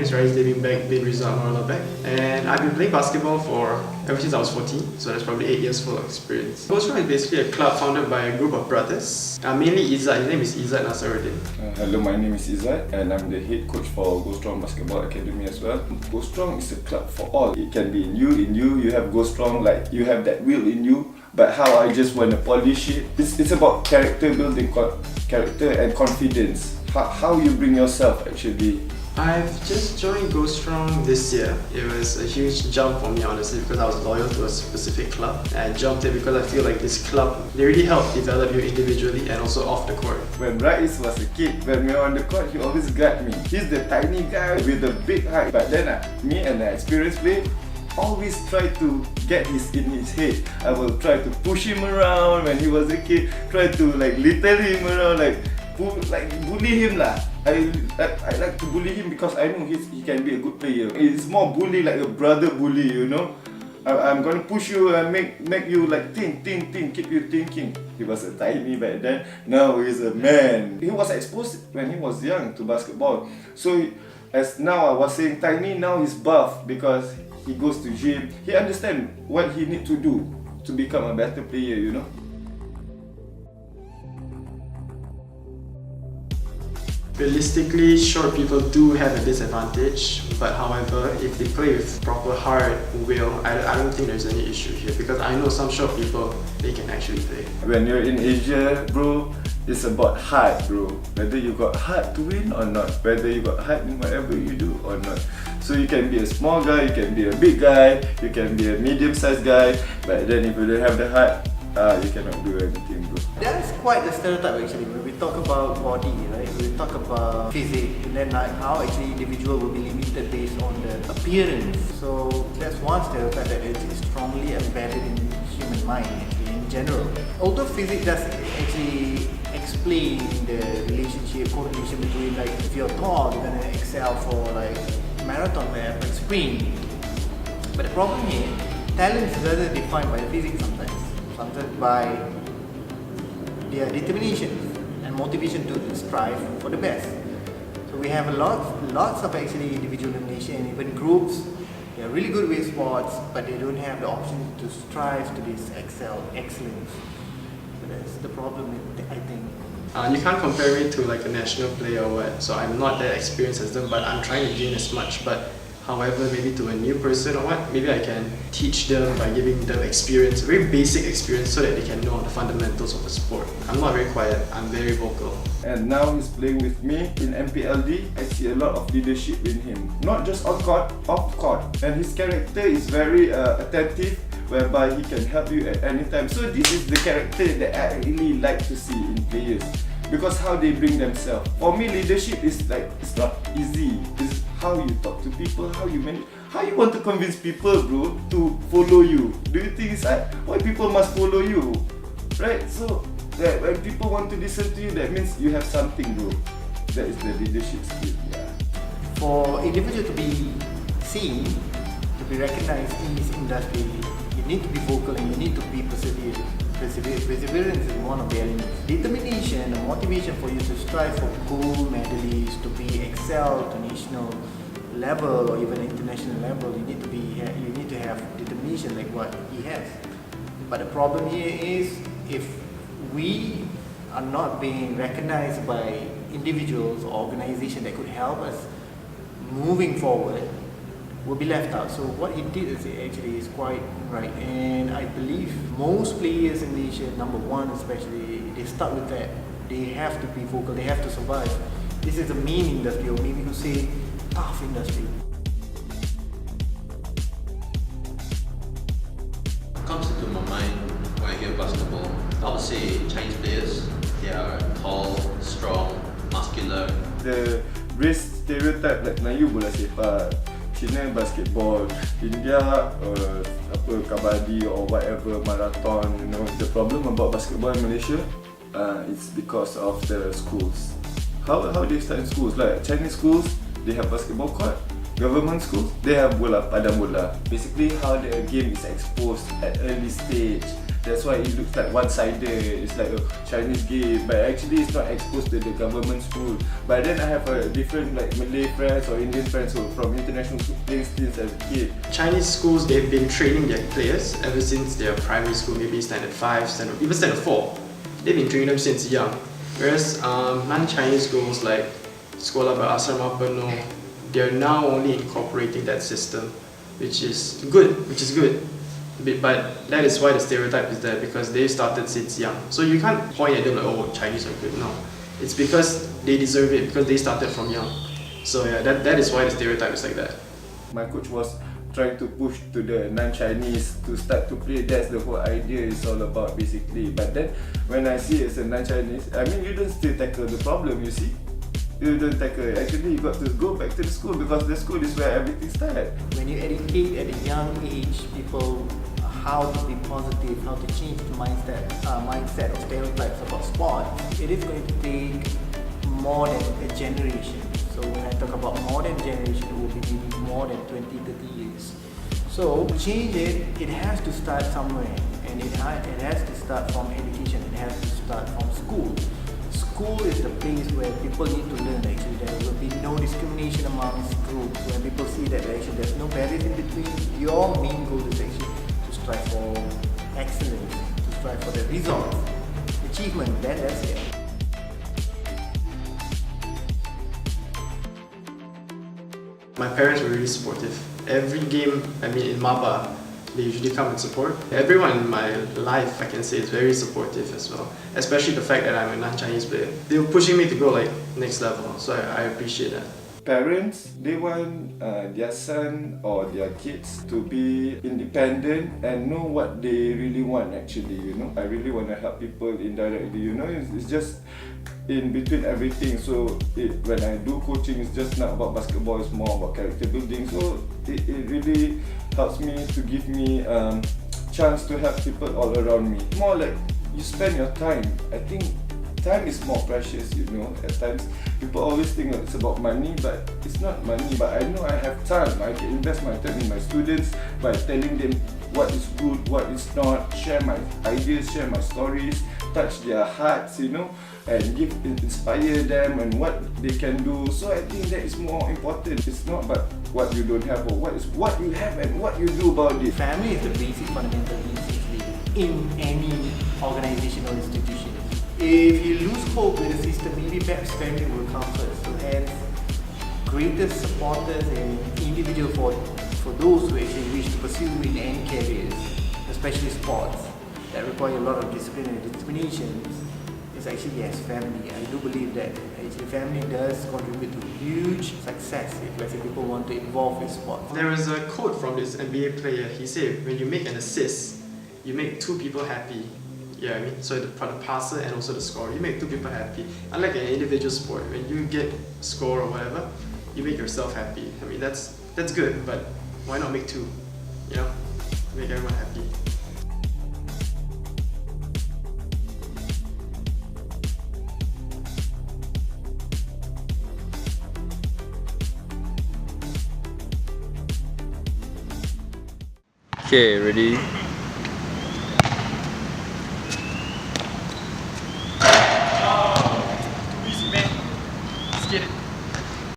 experience, right, is dating back, been result more back. And I've been playing basketball for ever since I was 14, so that's probably 8 years full of experience. GoStrong is basically a club founded by a group of brothers. Mainly Izzat, his name is Izzat Nasaruddin. Hello, my name is Izzat and I'm the head coach for GoStrong Basketball Academy as well. GoStrong is a club for all. It can be in you have GoStrong, like you have that will in you, but how I just want to polish it. It's about character building, character and confidence. How you bring yourself actually. I've just joined GoStrong this year. It was a huge jump for me, honestly, because I was loyal to a specific club. I jumped in because I feel like this club, they really help develop you individually and also off the court. When Rais was a kid, when we were on the court, he always guard me. He's the tiny guy with the big height. But then me and the experienced player always try to get in his head. I will try to push him around when he was a kid, try to like little him around, like bully him lah. I like to bully him because I know he can be a good player. It's more bully like a brother bully, you know. I'm gonna push you and make you like think, keep you thinking. He was a tiny back then, now he's a man. He was exposed when he was young to basketball. So as now I was saying tiny, now he's buff because he goes to gym. He understands what he need to do to become a better player, you know. Realistically, short people do have a disadvantage, but however, if they play with proper heart, will, I don't think there's any issue here because I know some short people, they can actually play. When you're in Asia, bro, it's about heart, bro. Whether you got heart to win or not, whether you got heart in whatever you do or not. So you can be a small guy, you can be a big guy, you can be a medium-sized guy, but then if you don't have the heart, you cannot do anything, bro. That's quite the stereotype actually. When we talk about body, right? We talk about physique, and then like how actually individual will be limited based on the appearance. So that's one stereotype that is strongly embedded in human mind actually in general. Although physique does actually explain the correlation between like if you're tall, you're gonna excel for like marathon or like sprint. But the problem here, talent is rather defined by the physique sometimes by their determination and motivation to strive for the best. So we have lots of actually individual in Malaysia and even groups. They are really good with sports, but they don't have the option to strive to this excellence. So that's the problem, I think. You can't compare me to like a national player or what, so I'm not that experienced as them, but I'm trying to gain as much. But however, maybe to a new person or what, maybe I can teach them by giving them experience, very basic experience, so that they can know the fundamentals of the sport. I'm not very quiet, I'm very vocal. And now he's playing with me in MPLD. I see a lot of leadership in him, not just on court, off court. And his character is very attentive, whereby he can help you at any time. So this is the character that I really like to see in players, because how they bring themselves. For me, leadership is like, it's not easy. It's how you talk to people, how you manage, how you want to convince people, bro, to follow you. Do you think it's like, why people must follow you, right? So that when people want to listen to you, that means you have something, bro. That is the leadership skill. Yeah. For individual to be seen, to be recognized in this industry, you need to be vocal and you need to be perseverant. Perseverance is one of the elements. Determination and motivation for you to strive for gold medalists, to be excel to national level or even international level. You need to have determination like what he has. But the problem here is if we are not being recognized by individuals or organizations that could help us moving forward, will be left out. So what he did is quite right, and I believe most players in Malaysia, number one especially, they start with that. They have to be vocal, they have to survive. This is a mean industry, or maybe you could say tough industry. What comes into my mind when I hear basketball, I would say Chinese players. They are tall, strong, muscular. The race stereotype like Melayu bola sepak, China basketball, India kabaddi or whatever, marathon, you know. The problem about basketball in Malaysia, it's because of the schools. How they start in schools? Like Chinese schools, they have basketball court. Government schools, they have padang bola. Basically, how the game is exposed at early stage. That's why it looks like one-sided. It's like a Chinese game, but actually it's not exposed to the government school. But then I have a different like Malay friends or Indian friends who are from international school playing since as a kid. Chinese schools, they've been training their players ever since their primary school, maybe standard 5, even standard 4. They've been training them since young. Whereas non-Chinese schools like Sekolah Berasrama Penuh, they're now only incorporating that system, which is good. But that is why the stereotype is there, because they started since young. So you can't point at them like, oh, Chinese are good. No, it's because they deserve it, because they started from young. So yeah, that is why the stereotype is like that. My coach was trying to push to the non-Chinese to start to play. That's the whole idea is all about basically. But then when I see it as a non-Chinese, I mean, you don't still tackle the problem, you see. You don't tackle it. Actually, you got to go back to the school, because the school is where everything started. When you educate at a young age people how to be positive, how to change the mindset or stereotypes about sport, it is going to take more than a generation. So when I talk about more than generation, it will be maybe more than 20-30 years. So to change it, it has to start somewhere, and it has to start from education. It has to start from school. School is the place where people need to learn. Actually, there will be no discrimination amongst groups. When people see that actually there's no barriers in between, your main goal is actually to strive for excellence, to strive for the results, achievement. That's it. My parents were really supportive. Every game, in Maba, they usually come and support. Everyone in my life, I can say, is very supportive as well. Especially the fact that I'm a non-Chinese player. They were pushing me to go like next level, so I appreciate that. Parents, they want their son or their kids to be independent and know what they really want actually, you know. I really want to help people indirectly, you know. It's just in between everything. So when I do coaching, it's just not about basketball, it's more about character building. So it really helps me to give me chance to help people all around me. More like you spend your time. I think time is more precious, you know. At times people always think it's about money, but it's not money. But I know I have time. I can invest my time in my students by telling them what is good, what is not, share my ideas, share my stories, touch their hearts, you know, and inspire them and what they can do. So I think that is more important. It's not about what you don't have, or what you have and what you do about it. Family is the basic fundamental needs actually in any organization or institution. If you lose hope with the system, maybe perhaps family will come first. So hence, greatest supporters and individual for those who actually wish to pursue in any careers, especially sports, that require a lot of discipline and determination, is actually yes, family. I do believe that actually family does contribute to huge success if let's say people want to involve in sports. There was a quote from this NBA player. He said, when you make an assist, you make two people happy. Yeah, I mean, so for the passer and also the scorer, you make two people happy. Unlike an individual sport, when you get a score or whatever, you make yourself happy. I mean, that's good, but why not make two? You know, make everyone happy. Okay, ready?